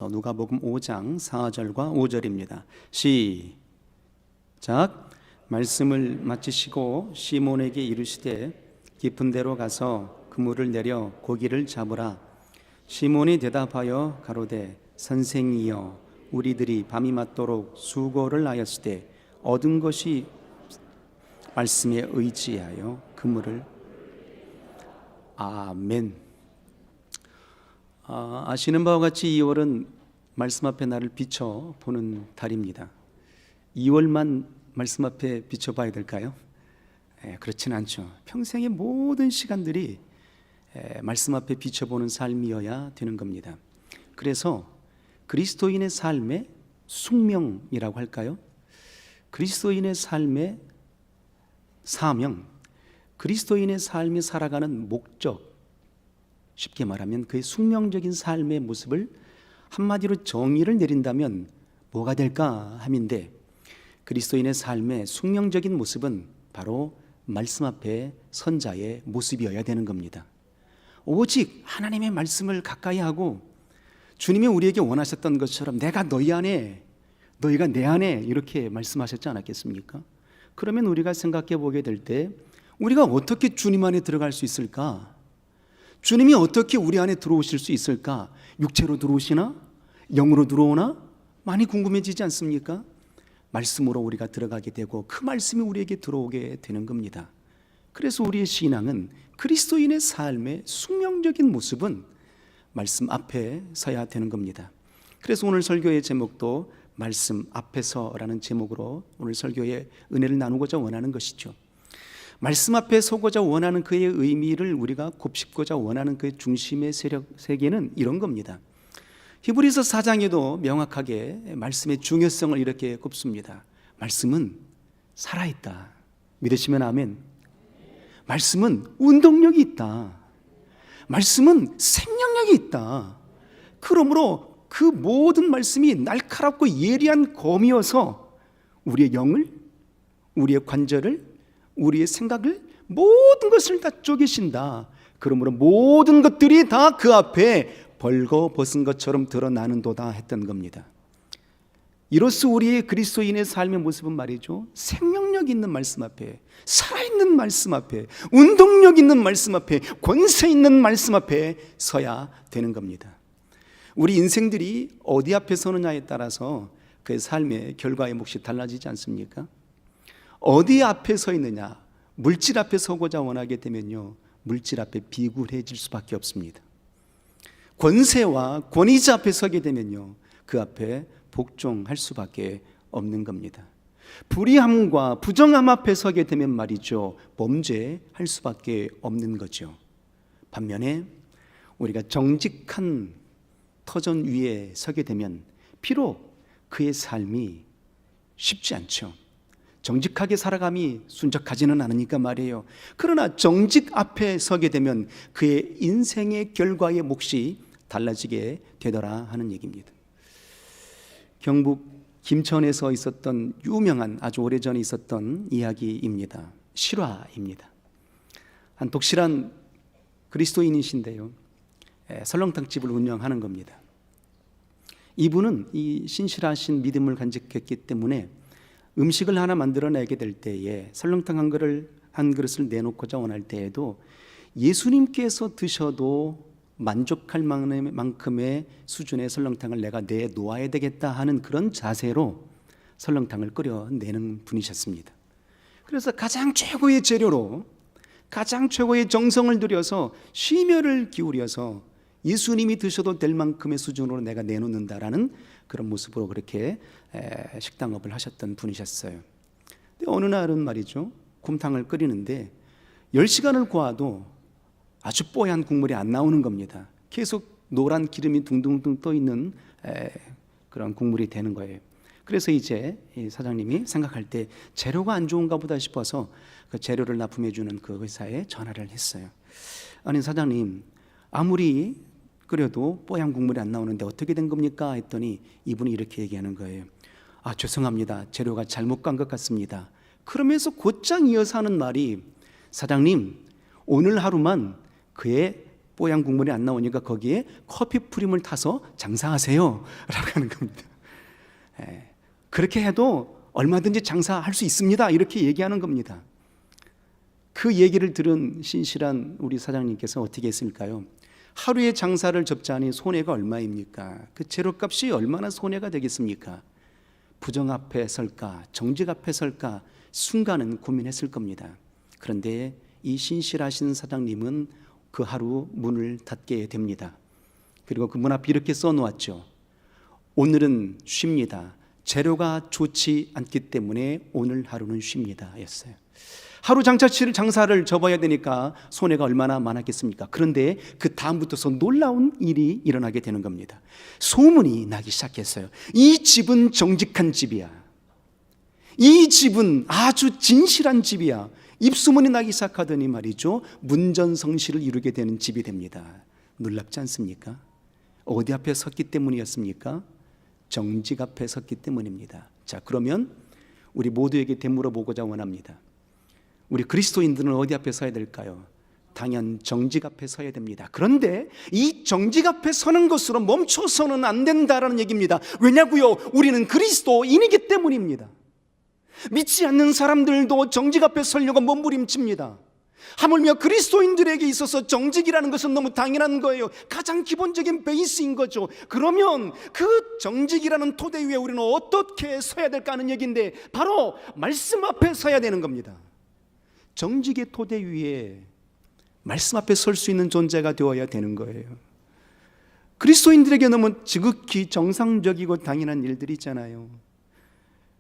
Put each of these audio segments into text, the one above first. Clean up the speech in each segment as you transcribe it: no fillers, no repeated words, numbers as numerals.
누가복음 5장 4절과 5절입니다. 시작. 말씀을 마치시고 시몬에게 이르시되 깊은 데로 가서 그물을 내려 고기를 잡으라. 시몬이 대답하여 가로되 선생이여 우리들이 밤이 맞도록 수고를 하였으되 얻은 것이 말씀에 의지하여 그물을. 아멘. 아시는 바와 같이 2월은 말씀 앞에 나를 비춰보는 달입니다. 2월만 말씀 앞에 비춰봐야 될까요? 그렇진 않죠. 평생의 모든 시간들이 말씀 앞에 비춰보는 삶이어야 되는 겁니다. 그래서 그리스도인의 삶의 숙명이라고 할까요? 그리스도인의 삶의 사명, 그리스도인의 삶이 살아가는 목적, 쉽게 말하면 그의 숙명적인 삶의 모습을 한마디로 정의를 내린다면 뭐가 될까 함인데, 그리스도인의 삶의 숙명적인 모습은 바로 말씀 앞에 선 자의 모습이어야 되는 겁니다. 오직 하나님의 말씀을 가까이 하고 주님이 우리에게 원하셨던 것처럼 내가 너희 안에, 너희가 내 안에 이렇게 말씀하셨지 않았겠습니까? 그러면 우리가 생각해 보게 될 때 우리가 어떻게 주님 안에 들어갈 수 있을까? 주님이 어떻게 우리 안에 들어오실 수 있을까? 육체로 들어오시나? 영으로 들어오나? 많이 궁금해지지 않습니까? 말씀으로 우리가 들어가게 되고 그 말씀이 우리에게 들어오게 되는 겁니다. 그래서 우리의 신앙은, 그리스도인의 삶의 숙명적인 모습은 말씀 앞에 서야 되는 겁니다. 그래서 오늘 설교의 제목도 말씀 앞에서라는 제목으로 오늘 설교의 은혜를 나누고자 원하는 것이죠. 말씀 앞에 서고자 원하는 그의 의미를 우리가 곱씹고자 원하는 그의 중심의 세계는 이런 겁니다. 히브리서 4장에도 명확하게 말씀의 중요성을 이렇게 꼽습니다. 말씀은 살아있다. 믿으시면 아멘. 말씀은 운동력이 있다. 말씀은 생명력이 있다. 그러므로 그 모든 말씀이 날카롭고 예리한 검이어서 우리의 영을, 우리의 관절을, 우리의 생각을, 모든 것을 다 쪼개신다. 그러므로 모든 것들이 다 그 앞에 벌거벗은 것처럼 드러나는도다 했던 겁니다. 이로써 우리의 그리스도인의 삶의 모습은 말이죠, 생명력 있는 말씀 앞에, 살아있는 말씀 앞에, 운동력 있는 말씀 앞에, 권세 있는 말씀 앞에 서야 되는 겁니다. 우리 인생들이 어디 앞에 서느냐에 따라서 그 삶의 결과의 몫이 달라지지 않습니까? 어디 앞에 서 있느냐, 물질 앞에 서고자 원하게 되면요, 물질 앞에 비굴해질 수밖에 없습니다. 권세와 권위자 앞에 서게 되면요, 그 앞에 복종할 수밖에 없는 겁니다. 불의함과 부정함 앞에 서게 되면 말이죠, 범죄할 수밖에 없는 거죠. 반면에 우리가 정직한 터전 위에 서게 되면 비록 그의 삶이 쉽지 않죠. 정직하게 살아감이 순적하지는 않으니까 말이에요. 그러나 정직 앞에 서게 되면 그의 인생의 결과의 몫이 달라지게 되더라 하는 얘기입니다. 경북 김천에서 있었던 유명한, 아주 오래전에 있었던 이야기입니다. 실화입니다. 한 독실한 그리스도인이신데요, 설렁탕집을 운영하는 겁니다. 이분은 이 신실하신 믿음을 간직했기 때문에 음식을 하나 만들어내게 될 때에, 설렁탕 한 그릇을 내놓고자 원할 때에도 예수님께서 드셔도 만족할 만큼의 수준의 설렁탕을 내가 내놓아야 되겠다 하는 그런 자세로 설렁탕을 끓여내는 분이셨습니다. 그래서 가장 최고의 재료로, 가장 최고의 정성을 들여서 심혈을 기울여서 예수님이 드셔도 될 만큼의 수준으로 내가 내놓는다라는 그런 모습으로 그렇게 식당업을 하셨던 분이셨어요. 근데 어느 날은 말이죠, 곰탕을 끓이는데 10시간을 구워도 아주 뽀얀 국물이 안 나오는 겁니다. 계속 노란 기름이 둥둥둥 떠 있는 그런 국물이 되는 거예요. 그래서 이제 이 사장님이 생각할 때 재료가 안 좋은가 보다 싶어서 그 재료를 납품해 주는 그 회사에 전화를 했어요. 아니 사장님, 아무리 끓여도 뽀얀 국물이 안 나오는데 어떻게 된 겁니까? 했더니 이분이 이렇게 얘기하는 거예요. 아, 죄송합니다. 재료가 잘못 간 것 같습니다. 그러면서 곧장 이어서 하는 말이, 사장님, 오늘 하루만 그의 뽀얀 국물이 안 나오니까 거기에 커피 프림을 타서 장사하세요 라고 하는 겁니다. 그렇게 해도 얼마든지 장사할 수 있습니다 이렇게 얘기하는 겁니다. 그 얘기를 들은 신실한 우리 사장님께서 어떻게 했을까요? 하루에 장사를 접자니 손해가 얼마입니까? 그 재료값이 얼마나 손해가 되겠습니까? 부정 앞에 설까 정직 앞에 설까 순간은 고민했을 겁니다. 그런데 이 신실하신 사장님은 그 하루 문을 닫게 됩니다. 그리고 그 문 앞에 이렇게 써놓았죠. 오늘은 쉽니다. 재료가 좋지 않기 때문에 오늘 하루는 쉽니다 였어요. 하루 장사를 접어야 되니까 손해가 얼마나 많았겠습니까? 그런데 그 다음부터서 놀라운 일이 일어나게 되는 겁니다. 소문이 나기 시작했어요. 이 집은 정직한 집이야. 이 집은 아주 진실한 집이야. 입소문이 나기 시작하더니 말이죠, 문전성시를 이루게 되는 집이 됩니다. 놀랍지 않습니까? 어디 앞에 섰기 때문이었습니까? 정직 앞에 섰기 때문입니다. 자, 그러면 우리 모두에게 되물어보고자 원합니다. 우리 그리스도인들은 어디 앞에 서야 될까요? 당연 정직 앞에 서야 됩니다. 그런데 이 정직 앞에 서는 것으로 멈춰서는 안 된다라는 얘기입니다. 왜냐고요? 우리는 그리스도인이기 때문입니다. 믿지 않는 사람들도 정직 앞에 서려고 몸부림칩니다. 하물며 그리스도인들에게 있어서 정직이라는 것은 너무 당연한 거예요. 가장 기본적인 베이스인 거죠. 그러면 그 정직이라는 토대 위에 우리는 어떻게 서야 될까 하는 얘기인데, 바로 말씀 앞에 서야 되는 겁니다. 정직의 토대 위에 말씀 앞에 설 수 있는 존재가 되어야 되는 거예요. 그리스도인들에게 너무 지극히 정상적이고 당연한 일들이 있잖아요.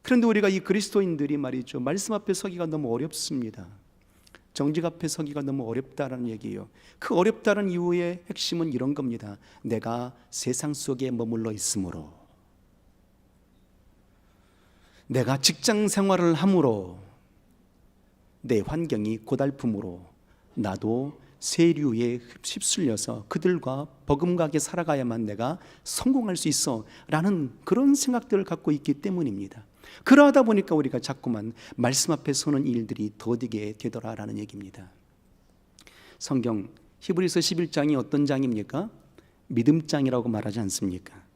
그런데 우리가 이 그리스도인들이 말이죠, 말씀 앞에 서기가 너무 어렵습니다. 정직 앞에 서기가 너무 어렵다라는 얘기예요. 그 어렵다는 이유의 핵심은 이런 겁니다. 내가 세상 속에 머물러 있으므로, 내가 직장 생활을 함으로, 내 환경이 고달픔으로 나도 세류에 휩쓸려서 그들과 버금가게 살아가야만 내가 성공할 수 있어 라는 그런 생각들을 갖고 있기 때문입니다. 그러하다 보니까 우리가 자꾸만 말씀 앞에 서는 일들이 더디게 되더라라는 얘기입니다. 성경 히브리서 11장이 어떤 장입니까? 믿음장이라고 말하지 않습니까?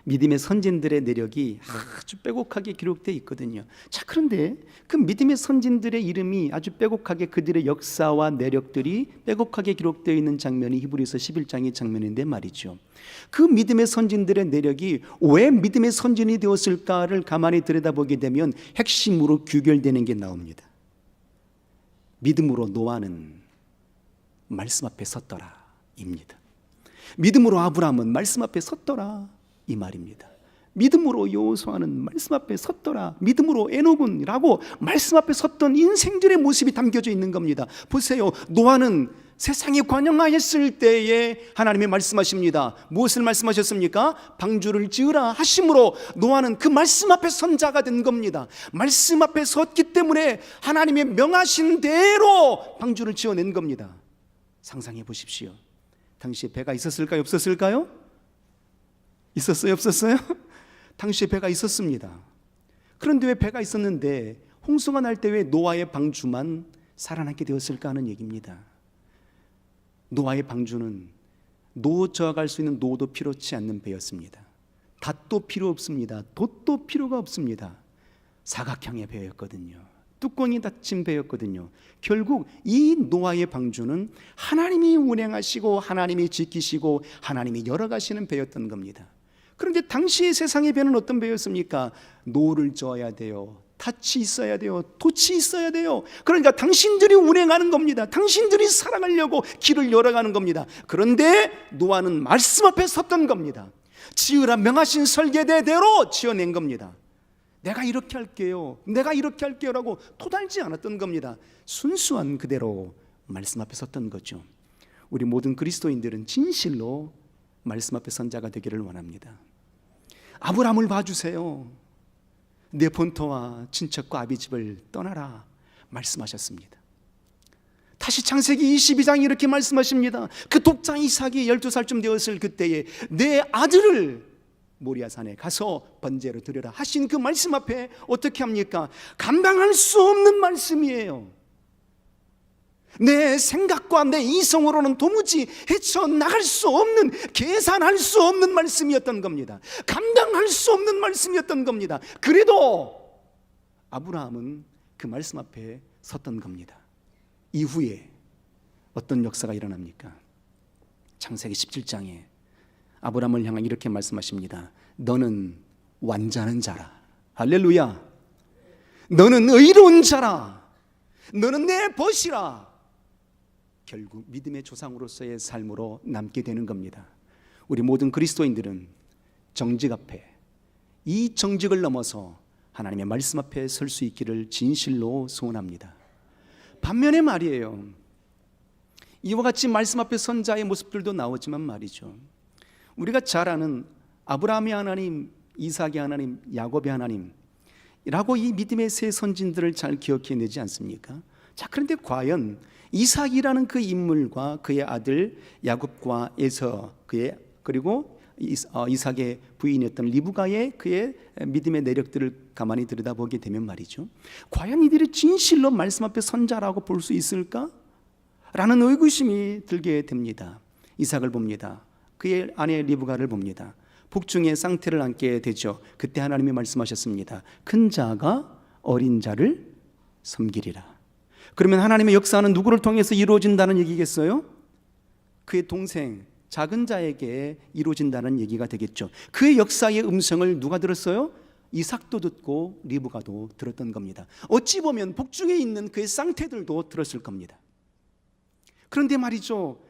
믿음의 선진들의 내력이 아주 빼곡하게 기록되어 있거든요. 자, 그런데 그 믿음의 선진들의 이름이 아주 빼곡하게, 그들의 역사와 내력들이 빼곡하게 기록되어 있는 장면이 히브리서 11장의 장면인데 말이죠, 그 믿음의 선진들의 내력이 왜 믿음의 선진이 되었을까를 가만히 들여다보게 되면 핵심으로 규결되는 게 나옵니다. 믿음으로 노아는 말씀 앞에 섰더라 입니다. 믿음으로 아브라함은 말씀 앞에 섰더라 이 말입니다. 믿음으로 여호수아는 말씀 앞에 섰더라, 믿음으로 에녹은 라고 말씀 앞에 섰던 인생들의 모습이 담겨져 있는 겁니다. 보세요, 노아는 세상에 관영하였을 때에 하나님이 말씀하십니다. 무엇을 말씀하셨습니까? 방주를 지으라 하심으로 노아는 그 말씀 앞에 선 자가 된 겁니다. 말씀 앞에 섰기 때문에 하나님의 명하신 대로 방주를 지어낸 겁니다. 상상해 보십시오. 당시에 배가 있었을까요? 없었을까요? 있었어요? 없었어요? 당시에 배가 있었습니다. 그런데 왜 배가 있었는데 홍수가 날 때 왜 노아의 방주만 살아남게 되었을까 하는 얘기입니다. 노아의 방주는 노 저어갈 수 있는 노도 필요치 않는 배였습니다. 닷도 필요 없습니다. 돛도 필요가 없습니다. 사각형의 배였거든요. 뚜껑이 닫힌 배였거든요. 결국 이 노아의 방주는 하나님이 운행하시고 하나님이 지키시고 하나님이 열어가시는 배였던 겁니다. 그런데 당시의 세상의 배는 어떤 배였습니까? 노를 저어야 돼요. 닻이 있어야 돼요. 돛이 있어야 돼요. 그러니까 당신들이 운행하는 겁니다. 당신들이 살아가려고 길을 열어가는 겁니다. 그런데 노아는 말씀 앞에 섰던 겁니다. 지으라 명하신 설계대대로 지어낸 겁니다. 내가 이렇게 할게요, 내가 이렇게 할게요 라고 토달지 않았던 겁니다. 순수한 그대로 말씀 앞에 섰던 거죠. 우리 모든 그리스도인들은 진실로 말씀 앞에 선 자가 되기를 원합니다. 아브라함을 봐주세요. 내 본토와 친척과 아비집을 떠나라 말씀하셨습니다. 다시 창세기 22장이 이렇게 말씀하십니다. 그 독자 이삭이 12살쯤 되었을 그때에 내 아들을 모리아산에 가서 번제로 드려라 하신 그 말씀 앞에 어떻게 합니까? 감당할 수 없는 말씀이에요. 내 생각과 내 이성으로는 도무지 헤쳐나갈 수 없는, 계산할 수 없는 말씀이었던 겁니다. 감당할 수 없는 말씀이었던 겁니다. 그래도 아브라함은 그 말씀 앞에 섰던 겁니다. 이후에 어떤 역사가 일어납니까? 창세기 17장에 아브라함을 향해 이렇게 말씀하십니다. 너는 완전한 자라. 할렐루야. 너는 의로운 자라. 너는 내 벗이라. 결국 믿음의 조상으로서의 삶으로 남게 되는 겁니다. 우리 모든 그리스도인들은 정직 앞에, 이 정직을 넘어서 하나님의 말씀 앞에 설 수 있기를 진실로 소원합니다. 반면에 말이에요, 이와 같이 말씀 앞에 선 자의 모습들도 나오지만 말이죠, 우리가 잘 아는 아브라함의 하나님, 이삭의 하나님, 야곱의 하나님이라고 이 믿음의 세 선진들을 잘 기억해내지 않습니까? 자, 그런데 과연 이삭이라는 그 인물과 그의 아들 야곱과 에서, 그리고 이삭의 부인이었던 리브가의 그의 믿음의 내력들을 가만히 들여다보게 되면 말이죠, 과연 이들이 진실로 말씀 앞에 선자라고 볼 수 있을까? 라는 의구심이 들게 됩니다. 이삭을 봅니다. 그의 아내 리브가를 봅니다. 복중에 쌍태를 안게 되죠. 그때 하나님이 말씀하셨습니다. 큰 자가 어린 자를 섬기리라. 그러면 하나님의 역사는 누구를 통해서 이루어진다는 얘기겠어요? 그의 동생 작은 자에게 이루어진다는 얘기가 되겠죠. 그의 역사의 음성을 누가 들었어요? 이삭도 듣고 리브가도 들었던 겁니다. 어찌 보면 복중에 있는 그의 쌍태들도 들었을 겁니다. 그런데 말이죠,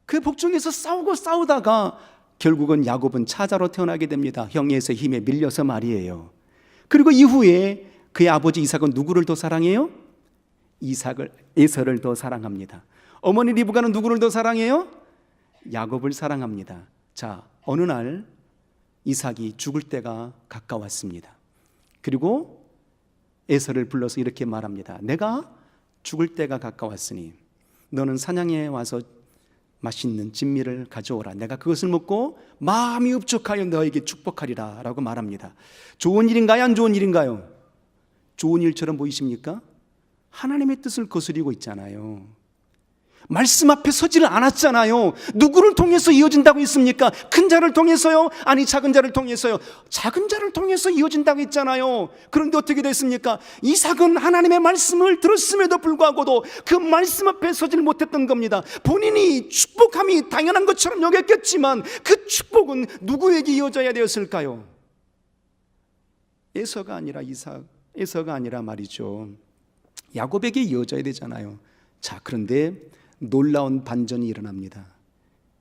그 복중에서 싸우다가 결국은 야곱은 차자로 태어나게 됩니다. 형에서 힘에 밀려서 말이에요. 그리고 이후에 그의 아버지 이삭은 누구를 더 사랑해요? 에서를 더 사랑합니다. 어머니 리브가는 누구를 더 사랑해요? 야곱을 사랑합니다. 자, 어느 날 이삭이 죽을 때가 가까웠습니다. 그리고 에서를 불러서 이렇게 말합니다. 내가 죽을 때가 가까웠으니 너는 사냥에 와서 맛있는 진미를 가져오라. 내가 그것을 먹고 마음이 흡족하여 너에게 축복하리라 라고 말합니다. 좋은 일인가요? 안 좋은 일인가요? 좋은 일처럼 보이십니까? 하나님의 뜻을 거스리고 있잖아요. 말씀 앞에 서지를 않았잖아요. 누구를 통해서 이어진다고 했습니까? 큰 자를 통해서요? 아니, 작은 자를 통해서요? 작은 자를 통해서 이어진다고 했잖아요. 그런데 어떻게 됐습니까? 이삭은 하나님의 말씀을 들었음에도 불구하고도 그 말씀 앞에 서지를 못했던 겁니다. 본인이 축복함이 당연한 것처럼 여겼겠지만 그 축복은 누구에게 이어져야 되었을까요? 에서가 아니라 말이죠, 야곱에게 이어져야 되잖아요. 자, 그런데 놀라운 반전이 일어납니다.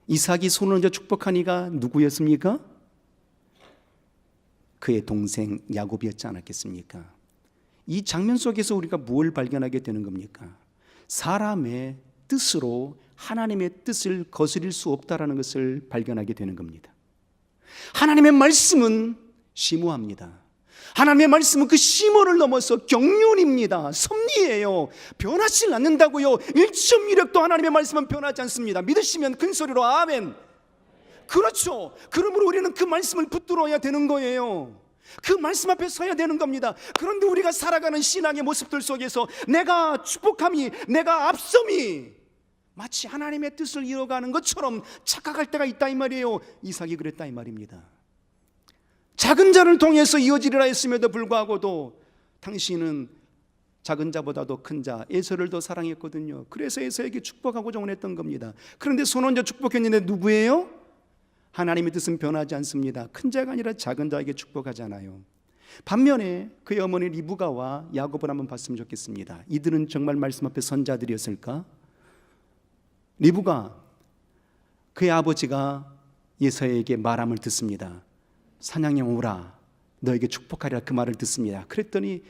이삭이 손을 얹어 축복하니가 누구였습니까? 그의 동생 야곱이었지 않았겠습니까? 이 장면 속에서 우리가 무엇을 발견하게 되는 겁니까? 사람의 뜻으로 하나님의 뜻을 거스릴 수 없다라는 것을 발견하게 되는 겁니다. 하나님의 말씀은 심오합니다. 하나님의 말씀은 그 심오를 넘어서 경륜입니다. 섭리예요. 변하지 않는다고요. 1.1획도 하나님의 말씀은 변하지 않습니다. 믿으시면 큰 소리로 아멘. 그렇죠. 그러므로 우리는 그 말씀을 붙들어야 되는 거예요. 그 말씀 앞에 서야 되는 겁니다. 그런데 우리가 살아가는 신앙의 모습들 속에서 내가 축복함이, 내가 앞섬이 마치 하나님의 뜻을 이뤄가는 것처럼 착각할 때가 있다 이 말이에요. 이삭이 그랬다 이 말입니다. 작은 자를 통해서 이어지리라 했음에도 불구하고도 당신은 작은 자보다도 큰 자 에서를 더 사랑했거든요. 그래서 에서에게 축복하고자 원했던 겁니다. 그런데 손 얹어 축복했는데 누구예요? 하나님의 뜻은 변하지 않습니다. 큰 자가 아니라 작은 자에게 축복하잖아요. 반면에 그의 어머니 리브가와 야곱을 한번 봤으면 좋겠습니다. 이들은 정말 말씀 앞에 선자들이었을까? 리브가, 그의 아버지가 에서에게 말함을 듣습니다. 사냥에 오라, 너에게 축복하리라, 그 말을 듣습니다. 그랬더니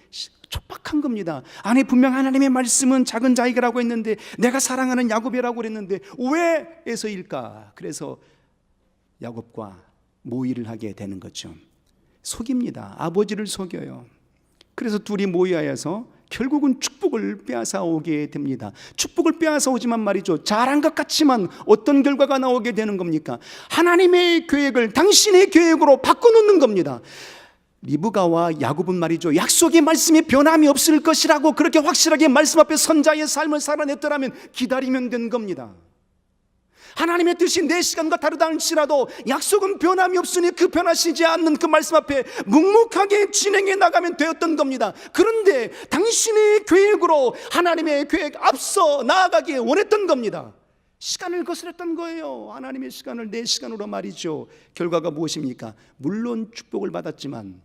촉박한 겁니다. 아니, 분명 하나님의 말씀은 작은 자에게라고 했는데, 내가 사랑하는 야곱이라고 그랬는데 왜 에서일까? 그래서 야곱과 모의를 하게 되는 거죠. 속입니다. 아버지를 속여요. 그래서 둘이 모의하여서 결국은 축복을 빼앗아 오게 됩니다. 축복을 빼앗아 오지만 말이죠, 잘한 것 같지만 어떤 결과가 나오게 되는 겁니까? 하나님의 계획을 당신의 계획으로 바꿔놓는 겁니다. 리브가와 야곱은 말이죠, 약속의 말씀에 변함이 없을 것이라고 그렇게 확실하게 말씀 앞에 선자의 삶을 살아냈더라면 기다리면 된 겁니다. 하나님의 뜻이 내 시간과 다르다 할지라도 약속은 변함이 없으니 그 변하시지 않는 그 말씀 앞에 묵묵하게 진행해 나가면 되었던 겁니다. 그런데 당신의 계획으로 하나님의 계획 앞서 나아가기 원했던 겁니다. 시간을 거스렸던 거예요. 하나님의 시간을 내 시간으로 말이죠. 결과가 무엇입니까? 물론 축복을 받았지만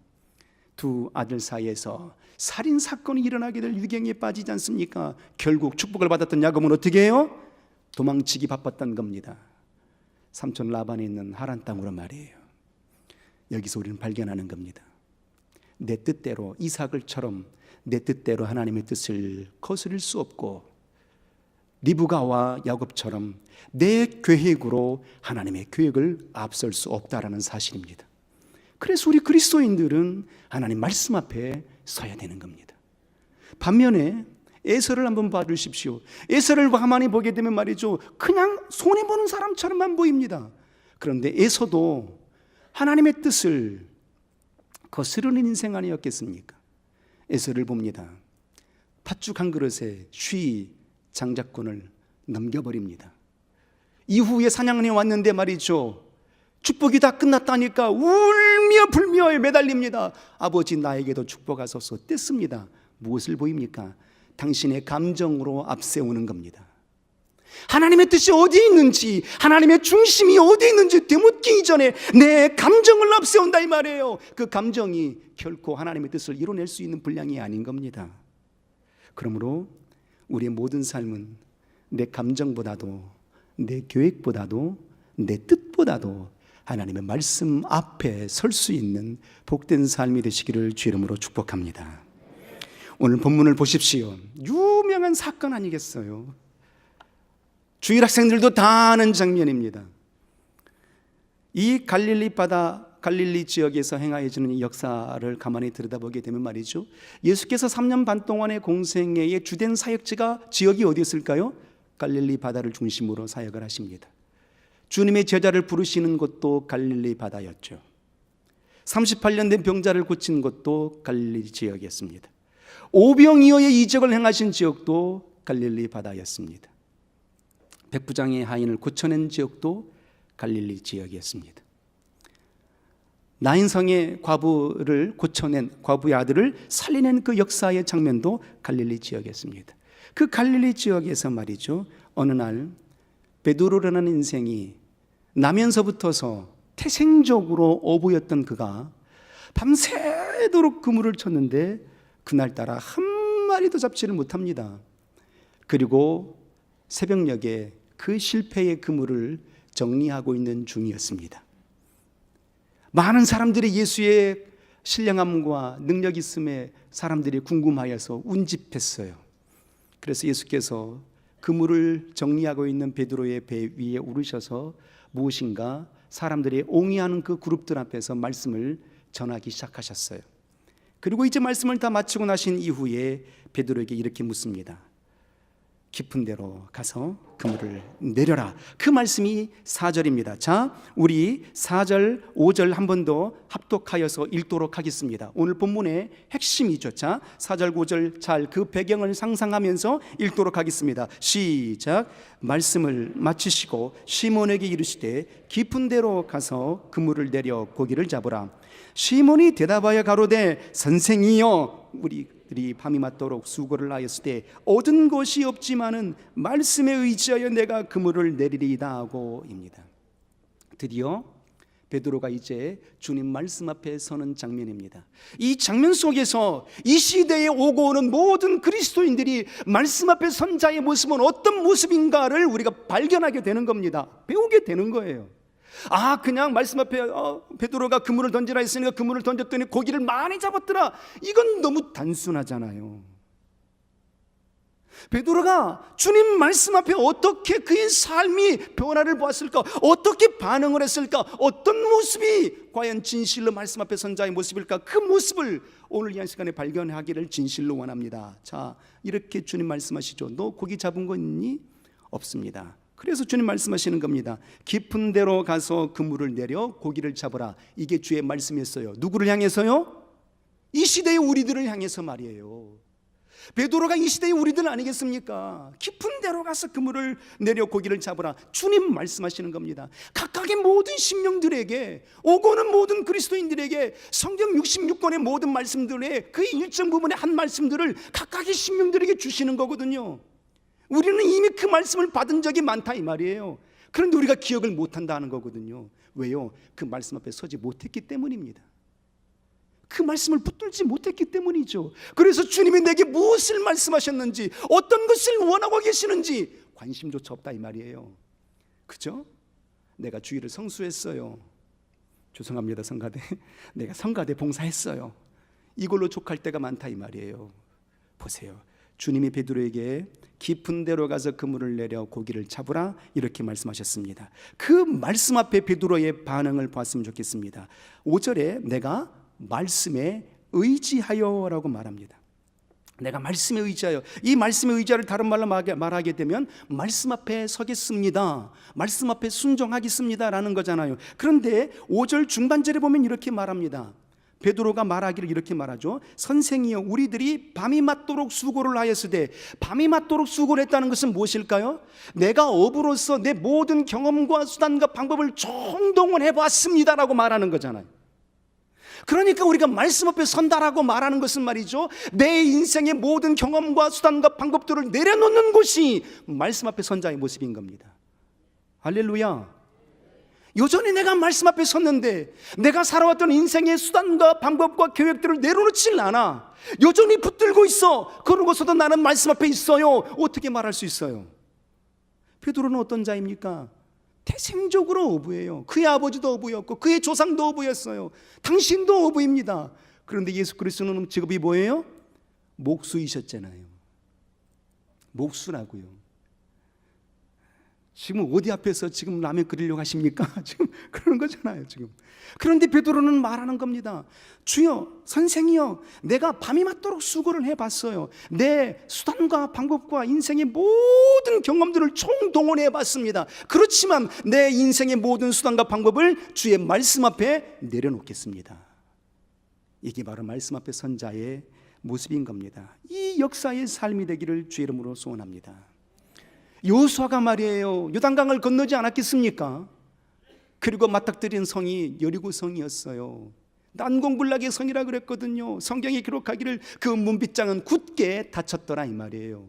두 아들 사이에서 살인 사건이 일어나게 될 위경에 빠지지 않습니까? 결국 축복을 받았던 야곱은 어떻게 해요? 도망치기 바빴던 겁니다. 삼촌 라반에 있는 하란 땅으로 말이에요. 여기서 우리는 발견하는 겁니다. 내 뜻대로, 이삭을처럼 내 뜻대로 하나님의 뜻을 거스릴 수 없고, 리브가와 야곱처럼 내 계획으로 하나님의 계획을 앞설 수 없다라는 사실입니다. 그래서 우리 그리스도인들은 하나님 말씀 앞에 서야 되는 겁니다. 반면에 에서를 한번 봐주십시오. 에서를 가만히 보게 되면 말이죠, 그냥 손해보는 사람처럼만 보입니다. 그런데 에서도 하나님의 뜻을 거스르는 인생 아니었겠습니까? 에서를 봅니다. 팥죽 한 그릇에 쉬 장자권을 넘겨버립니다. 이후에 사냥에 왔는데 말이죠, 축복이 다 끝났다니까 울며 불며 매달립니다. 아버지 나에게도 축복하소서 뗐습니다. 무엇을 보입니까? 당신의 감정으로 앞세우는 겁니다. 하나님의 뜻이 어디에 있는지, 하나님의 중심이 어디에 있는지 되묻기 이전에 내 감정을 앞세운다 이 말이에요. 그 감정이 결코 하나님의 뜻을 이뤄낼 수 있는 분량이 아닌 겁니다. 그러므로 우리의 모든 삶은 내 감정보다도, 내 계획보다도, 내 뜻보다도 하나님의 말씀 앞에 설 수 있는 복된 삶이 되시기를 주 이름으로 축복합니다. 오늘 본문을 보십시오. 유명한 사건 아니겠어요? 주일 학생들도 다 아는 장면입니다. 이 갈릴리 바다, 갈릴리 지역에서 행하여지는 이 역사를 가만히 들여다보게 되면 말이죠, 예수께서 3년 반 동안의 공생애의 주된 사역지가 지역이 어디였을까요? 갈릴리 바다를 중심으로 사역을 하십니다. 주님의 제자를 부르시는 곳도 갈릴리 바다였죠. 38년 된 병자를 고친 곳도 갈릴리 지역이었습니다. 오병이어의 이적을 행하신 지역도 갈릴리 바다였습니다. 백부장의 하인을 고쳐낸 지역도 갈릴리 지역이었습니다. 나인성의 과부를 고쳐낸, 과부의 아들을 살려낸 그 역사의 장면도 갈릴리 지역이었습니다. 그 갈릴리 지역에서 말이죠, 어느 날 베드로라는 인생이 나면서부터서 태생적으로 어부였던 그가 밤새도록 그물을 쳤는데 그날따라 한 마리도 잡지를 못합니다. 그리고 새벽녘에 그 실패의 그물을 정리하고 있는 중이었습니다. 많은 사람들이 예수의 신령함과 능력 있음에 사람들이 궁금하여서 운집했어요. 그래서 예수께서 그물을 정리하고 있는 베드로의 배 위에 오르셔서 무엇인가 사람들이 옹이하는 그 그룹들 앞에서 말씀을 전하기 시작하셨어요. 그리고 이제 말씀을 다 마치고 나신 이후에 베드로에게 이렇게 묻습니다. 깊은 데로 가서 그물을 내려라. 그 말씀이 4절입니다. 자, 우리 4절, 5절 한 번 더 합독하여서 읽도록 하겠습니다. 오늘 본문의 핵심이죠. 자, 4절, 5절 잘 그 배경을 상상하면서 읽도록 하겠습니다. 시작. 말씀을 마치시고 시몬에게 이르시되 깊은 데로 가서 그물을 내려 고기를 잡으라. 시몬이 대답하여 가로되 선생이여, 우리들이 밤이 맞도록 수고를 하였을 때 얻은 것이 없지만은 말씀에 의지하여 내가 그물을 내리리이다 하고입니다. 드디어 베드로가 이제 주님 말씀 앞에 서는 장면입니다. 이 장면 속에서 이 시대에 오고 오는 모든 그리스도인들이 말씀 앞에 선 자의 모습은 어떤 모습인가를 우리가 발견하게 되는 겁니다. 배우게 되는 거예요. 아, 그냥 말씀 앞에 베드로가 그물을 던지라 했으니까 그물을 던졌더니 고기를 많이 잡았더라. 이건 너무 단순하잖아요. 베드로가 주님 말씀 앞에 어떻게 그의 삶이 변화를 보았을까? 어떻게 반응을 했을까? 어떤 모습이 과연 진실로 말씀 앞에 선 자의 모습일까? 그 모습을 오늘 이 시간에 발견하기를 진실로 원합니다. 자, 이렇게 주님 말씀하시죠. 너 고기 잡은 거 있니? 없습니다. 그래서 주님 말씀하시는 겁니다. 깊은 데로 가서 그물을 내려 고기를 잡으라. 이게 주의 말씀이었어요. 누구를 향해서요? 이 시대의 우리들을 향해서 말이에요. 베드로가 이 시대의 우리들 아니겠습니까? 깊은 데로 가서 그물을 내려 고기를 잡으라. 주님 말씀하시는 겁니다. 각각의 모든 심령들에게, 오고 오는 모든 그리스도인들에게 성경 66권의 모든 말씀들의 그 일정 부분의 한 말씀들을 각각의 심령들에게 주시는 거거든요. 우리는 이미 그 말씀을 받은 적이 많다 이 말이에요. 그런데 우리가 기억을 못한다는 거거든요. 왜요? 그 말씀 앞에 서지 못했기 때문입니다. 그 말씀을 붙들지 못했기 때문이죠. 그래서 주님이 내게 무엇을 말씀하셨는지, 어떤 것을 원하고 계시는지 관심조차 없다 이 말이에요. 그죠? 내가 주일을 성수했어요. 죄송합니다 성가대. 내가 성가대 봉사했어요. 이걸로 족할 때가 많다 이 말이에요. 보세요. 주님이 베드로에게 깊은 데로 가서 그물을 내려 고기를 잡으라 이렇게 말씀하셨습니다. 그 말씀 앞에 베드로의 반응을 보았으면 좋겠습니다. 5절에 내가 말씀에 의지하여 라고 말합니다. 내가 말씀에 의지하여, 이 말씀에 의지하를 다른 말로 말하게 되면 말씀 앞에 서겠습니다, 말씀 앞에 순종하겠습니다 라는 거잖아요. 그런데 5절 중반절에 보면 이렇게 말합니다. 베드로가 말하기를 이렇게 말하죠. 선생이여 우리들이 밤이 맞도록 수고를 하였으되, 밤이 맞도록 수고를 했다는 것은 무엇일까요? 내가 어부로서 내 모든 경험과 수단과 방법을 총동원해 봤습니다 라고 말하는 거잖아요. 그러니까 우리가 말씀 앞에 선다라고 말하는 것은 말이죠, 내 인생의 모든 경험과 수단과 방법들을 내려놓는 것이 말씀 앞에 선자의 모습인 겁니다. 할렐루야. 여전히 내가 말씀 앞에 섰는데 내가 살아왔던 인생의 수단과 방법과 계획들을 내려놓질 않아. 여전히 붙들고 있어. 그러고서도 나는 말씀 앞에 있어요. 어떻게 말할 수 있어요? 베드로는 어떤 자입니까? 태생적으로 어부예요. 그의 아버지도 어부였고 그의 조상도 어부였어요. 당신도 어부입니다. 그런데 예수 그리스도는 직업이 뭐예요? 목수이셨잖아요. 목수라고요. 지금 어디 앞에서 지금 라면 끓이려고 하십니까? 지금 그러는 거잖아요 지금. 그런데 베드로는 말하는 겁니다. 주여, 선생이여, 내가 밤이 맞도록 수고를 해봤어요. 내 수단과 방법과 인생의 모든 경험들을 총동원해 봤습니다. 그렇지만 내 인생의 모든 수단과 방법을 주의 말씀 앞에 내려놓겠습니다. 이게 바로 말씀 앞에 선 자의 모습인 겁니다. 이 역사의 삶이 되기를 주의 이름으로 소원합니다. 여호수아가 말이에요, 요단강을 건너지 않았겠습니까? 그리고 맞닥뜨린 성이 여리고성이었어요. 난공불락의 성이라 그랬거든요. 성경에 기록하기를 그 문빗장은 굳게 닫혔더라 이 말이에요.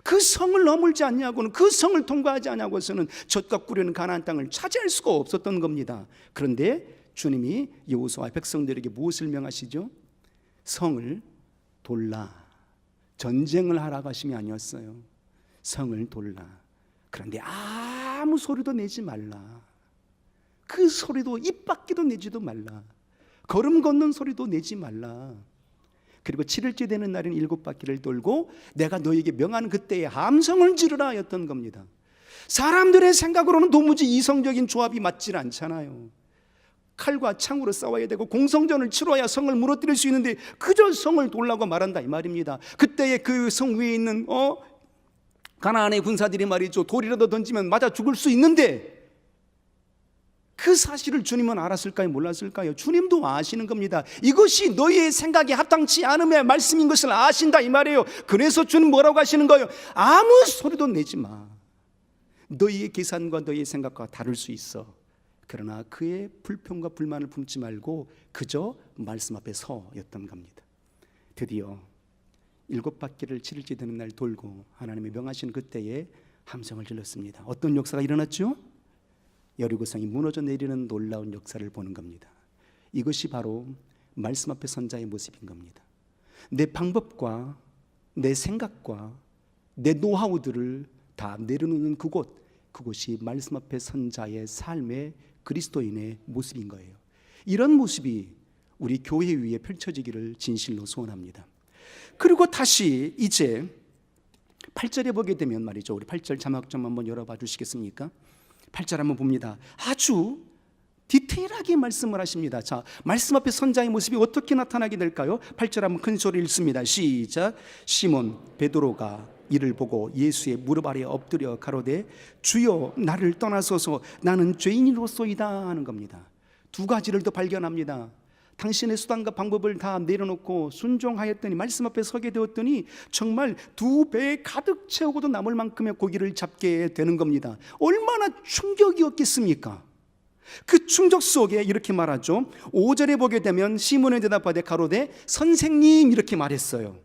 그 성을 넘을지 않냐고는, 그 성을 통과하지 않냐고서는 젖과 꿀이는 가나안 땅을 차지할 수가 없었던 겁니다. 그런데 주님이 여호수아 백성들에게 무엇을 명하시죠? 성을 돌라. 전쟁을 하라고 하심이 아니었어요. 성을 돌라. 그런데 아무 소리도 내지 말라. 그 소리도 입 밖에도 내지도 말라. 걸음 걷는 소리도 내지 말라. 그리고 7일째 되는 날인 7바퀴를 돌고 내가 너에게 명하는 그때에 함성을 지르라 였던 겁니다. 사람들의 생각으로는 도무지 이성적인 조합이 맞질 않잖아요. 칼과 창으로 싸워야 되고 공성전을 치러야 성을 무너뜨릴 수 있는데 그저 성을 돌라고 말한다 이 말입니다. 그때에 그 성 위에 있는 가나안의 군사들이 말이죠, 돌이라도 던지면 맞아 죽을 수 있는데 그 사실을 주님은 알았을까요? 몰랐을까요? 주님도 아시는 겁니다. 이것이 너희의 생각에 합당치 않음의 말씀인 것을 아신다 이 말이에요. 그래서 주님 뭐라고 하시는 거예요? 아무 소리도 내지 마. 너희의 계산과 너희의 생각과 다를 수 있어. 그러나 그의 불평과 불만을 품지 말고 그저 말씀 앞에 서였던 겁니다. 드디어 7바퀴를 7일째 되는 날 돌고 하나님의 명하신 그때에 함성을 질렀습니다. 어떤 역사가 일어났죠? 여리고성이 무너져 내리는 놀라운 역사를 보는 겁니다. 이것이 바로 말씀 앞에 선 자의 모습인 겁니다. 내 방법과 내 생각과 내 노하우들을 다 내려놓는 그곳이 말씀 앞에 선 자의 삶의 그리스도인의 모습인 거예요. 이런 모습이 우리 교회 위에 펼쳐지기를 진실로 소원합니다. 그리고 다시 이제 8절에 보게 되면 말이죠, 우리 8절 자막 좀 한번 열어봐 주시겠습니까? 8절 한번 봅니다. 아주 디테일하게 말씀을 하십니다. 자, 말씀 앞에 선자의 모습이 어떻게 나타나게 될까요? 8절 한번 큰 소리 읽습니다. 시작. 시몬 베드로가 이를 보고 예수의 무릎 아래 엎드려 가로되 주여 나를 떠나소서 나는 죄인으로소이다 하는 겁니다. 두 가지를 더 발견합니다. 당신의 수단과 방법을 다 내려놓고 순종하였더니 말씀 앞에 서게 되었더니 정말 2배 가득 채우고도 남을 만큼의 고기를 잡게 되는 겁니다. 얼마나 충격이었겠습니까? 그 충격 속에 이렇게 말하죠. 5절에 보게 되면 시몬에 대답하되 가로되 선생님 이렇게 말했어요.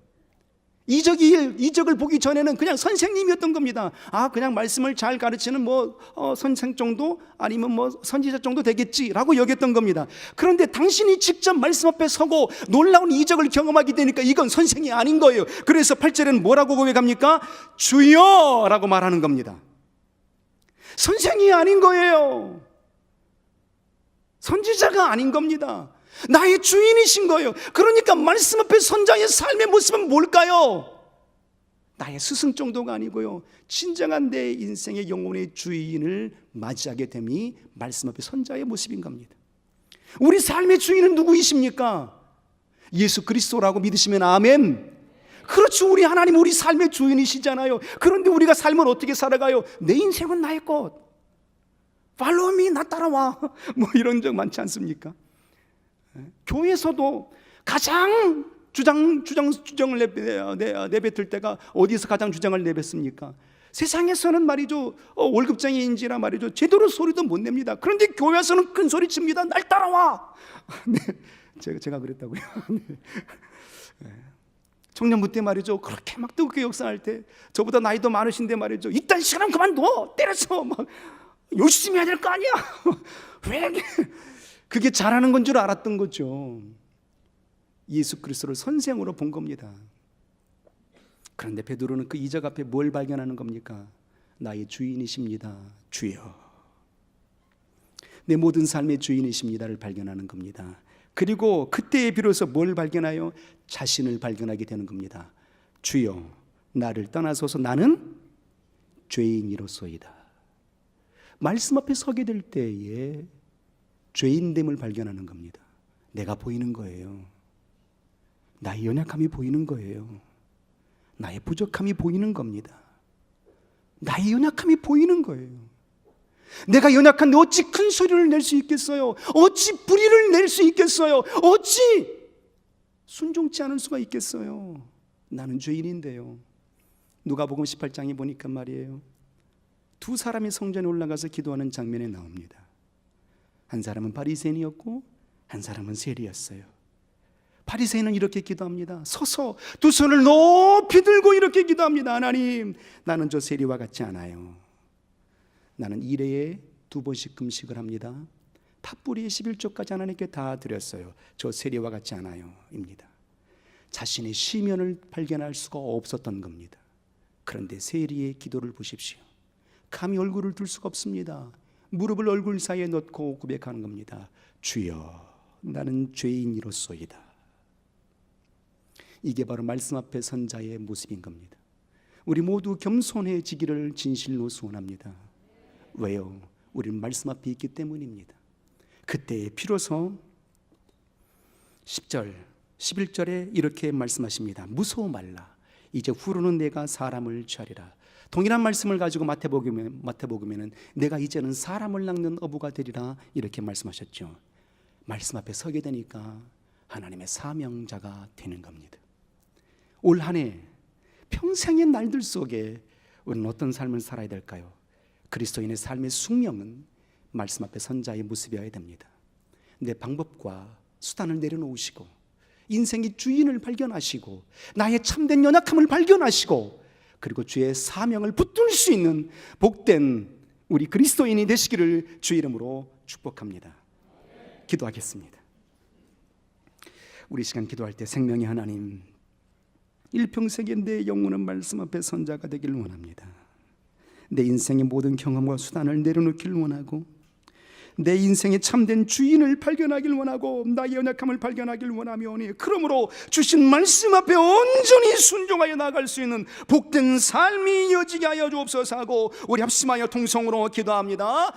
이적을 보기 전에는 그냥 선생님이었던 겁니다. 그냥 말씀을 잘 가르치는 선생 정도 아니면 선지자 정도 되겠지라고 여겼던 겁니다. 그런데 당신이 직접 말씀 앞에 서고 놀라운 이적을 경험하게 되니까 이건 선생이 아닌 거예요. 그래서 8절에는 뭐라고 고백합니까? 주여 라고 말하는 겁니다. 선생이 아닌 거예요. 선지자가 아닌 겁니다. 나의 주인이신 거예요. 그러니까 말씀 앞에 선자의 삶의 모습은 뭘까요? 나의 스승 정도가 아니고요, 진정한 내 인생의 영혼의 주인을 맞이하게 됨이 말씀 앞에 선자의 모습인 겁니다. 우리 삶의 주인은 누구이십니까? 예수 그리스도라고 믿으시면 아멘. 그렇죠. 우리 하나님 우리 삶의 주인이시잖아요. 그런데 우리가 삶을 어떻게 살아가요? 내 인생은 나의 것, 팔로우 미, 나 따라와, 이런 적 많지 않습니까? 교회에서도 가장 주장을 내뱉을 때가 어디서 가장 주장을 내뱉습니까? 세상에서는 말이죠, 월급쟁이인지라 말이죠, 제대로 소리도 못 냅니다. 그런데 교회에서는 큰 소리 칩니다. 날 따라와. 네, 제가 그랬다고요. 네. 청년부 때 말이죠, 그렇게 막 뜨겁게 역사할 때 저보다 나이도 많으신데 말이죠, 이딴 시간은 그만둬, 때려서 막 열심히 해야 될 거 아니야. 왜 그게 잘하는 건 줄 알았던 거죠. 예수 그리스도를 선생으로 본 겁니다. 그런데 베드로는 그 이적 앞에 뭘 발견하는 겁니까? 나의 주인이십니다, 주여. 내 모든 삶의 주인이십니다를 발견하는 겁니다. 그리고 그때에 비로소 뭘 발견하여? 자신을 발견하게 되는 겁니다. 주여, 나를 떠나소서, 나는 죄인이로소이다. 말씀 앞에 서게 될 때에 죄인됨을 발견하는 겁니다. 내가 보이는 거예요. 나의 연약함이 보이는 거예요. 나의 부족함이 보이는 겁니다. 나의 연약함이 보이는 거예요. 내가 연약한데 어찌 큰 소리를 낼 수 있겠어요? 어찌 불의를 낼 수 있겠어요? 어찌 순종치 않을 수가 있겠어요? 나는 죄인인데요. 누가복음 18장에 보니까 말이에요, 2사람이 성전에 올라가서 기도하는 장면이 나옵니다. 한 사람은 바리새인이었고 한 사람은 세리였어요. 바리새인은 이렇게 기도합니다. 서서 2손을 높이 들고 이렇게 기도합니다. 하나님, 나는 저 세리와 같지 않아요. 나는 1회에 2번씩 금식을 합니다. 팥뿌리에 11조까지 하나님께 다 드렸어요. 저 세리와 같지 않아요 입니다. 자신의 시면을 발견할 수가 없었던 겁니다. 그런데 세리의 기도를 보십시오. 감히 얼굴을 들 수가 없습니다. 무릎을 얼굴 사이에 넣고 고백하는 겁니다. 주여, 나는 죄인이로소이다. 이게 바로 말씀 앞에 선자의 모습인 겁니다. 우리 모두 겸손해지기를 진실로 소원합니다. 왜요? 우리는 말씀 앞에 있기 때문입니다. 그때에 비로소 10절, 11절에 이렇게 말씀하십니다. 무서워 말라. 이제 후로는 내가 사람을 취하리라. 동일한 말씀을 가지고 마태복음에는 내가 이제는 사람을 낚는 어부가 되리라 이렇게 말씀하셨죠. 말씀 앞에 서게 되니까 하나님의 사명자가 되는 겁니다. 올 한 해 평생의 날들 속에 우리는 어떤 삶을 살아야 될까요? 그리스도인의 삶의 숙명은 말씀 앞에 선자의 모습이어야 됩니다. 내 방법과 수단을 내려놓으시고 인생의 주인을 발견하시고 나의 참된 연약함을 발견하시고 그리고 주의 사명을 붙들 수 있는 복된 우리 그리스도인이 되시기를 주 이름으로 축복합니다. 기도하겠습니다. 우리 시간 기도할 때 생명의 하나님, 일평생에 내 영혼은 말씀 앞에 선자가 되기를 원합니다. 내 인생의 모든 경험과 수단을 내려놓기를 원하고 내 인생의 참된 주인을 발견하길 원하고 나의 연약함을 발견하길 원하며니, 그러므로 주신 말씀 앞에 온전히 순종하여 나갈 수 있는 복된 삶이 이어지게 하여 주옵소서 하고 우리 합심하여 통성으로 기도합니다.